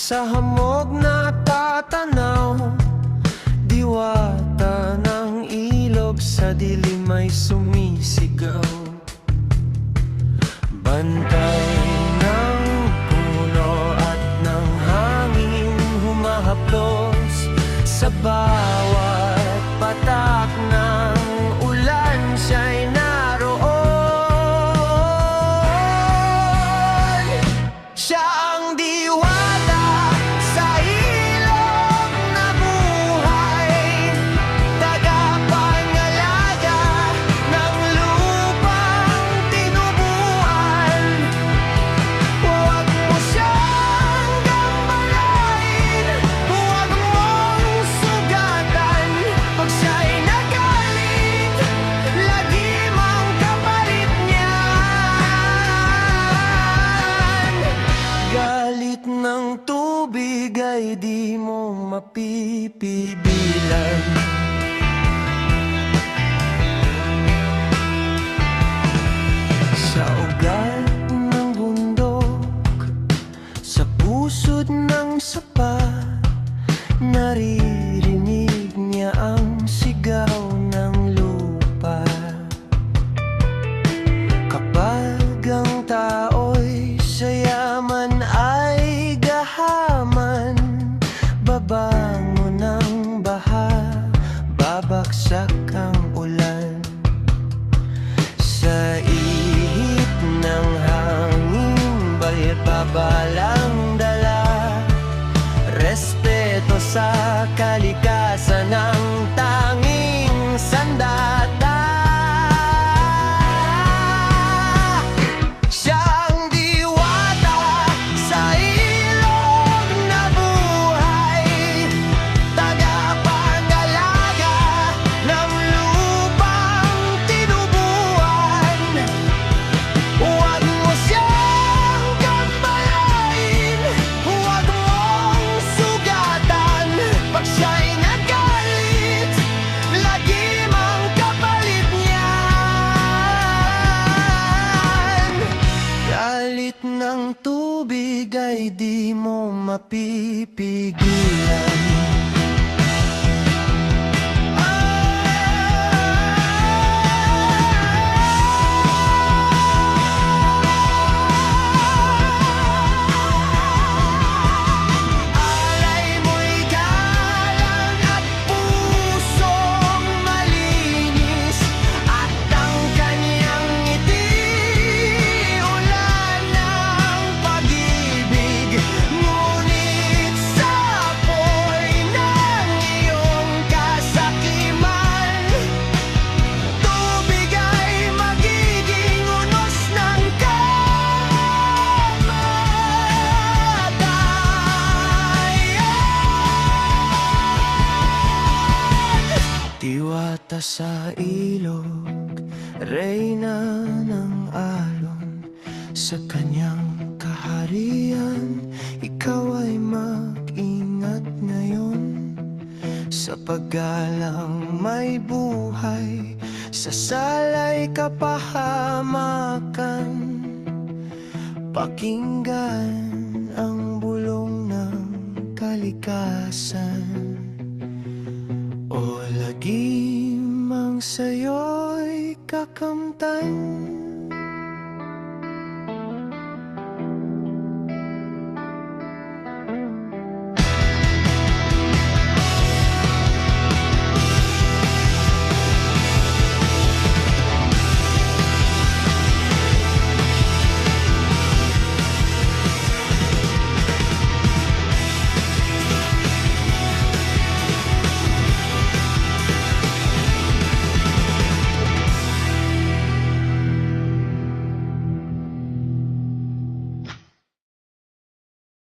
Sa hamog na tatanaw, diwata ng ilog, sa dilim ay sumisigaw. Bantay ng puno at ng hangin humahaplos sa bawat patak ng ulan, siya'y naroon. Siya ang diwata sa ilog na buhay, tagapangalaga ng lupang tinubuan. Huwag mo siyang gambalain, huwag mong sugatan. Pag siya'y nagalit, lagim ang kapalit niyan. Galit ng tubig ay di mo mapipigilan. Sa ugat ng bundok, sa pusod ng sapa, naririnig niya ang sigaw ng lupa. Kapag ang tao'y sa yaman ay gahaman, babangon ng baha, babagsak ang ulan. Sa ihip ng hangin ba'y babalang dala, respeto sa kalikasan ng tanging sandata. Siya ang diwata sa ilog na buhay, tagapangalaga ng lupang tinubuan. Huwag mo siyang gambalain, huwag mong sugatan. Pag siya'y nagalit, lagim ang kapalit niyan. Galit ng tubig ay di mo mapipigilan. Alay mo'y galang at pusong malinis, at ang kanyang ngiti ulan ng pag-ibig. Ngunit sa apoy ng iyong kasakiman, tubig ay magiging unos ng kamatayan. Diwata sa ilog, reyna ng alon, sa kanyang kaharian, ikaw ay mag-ingat ngayon. Sa paggalang may buhay, sa salay kapahamakan, pakinggan ang bulong ng kalikasan. O lagim ang sa'yo'y kakamtan,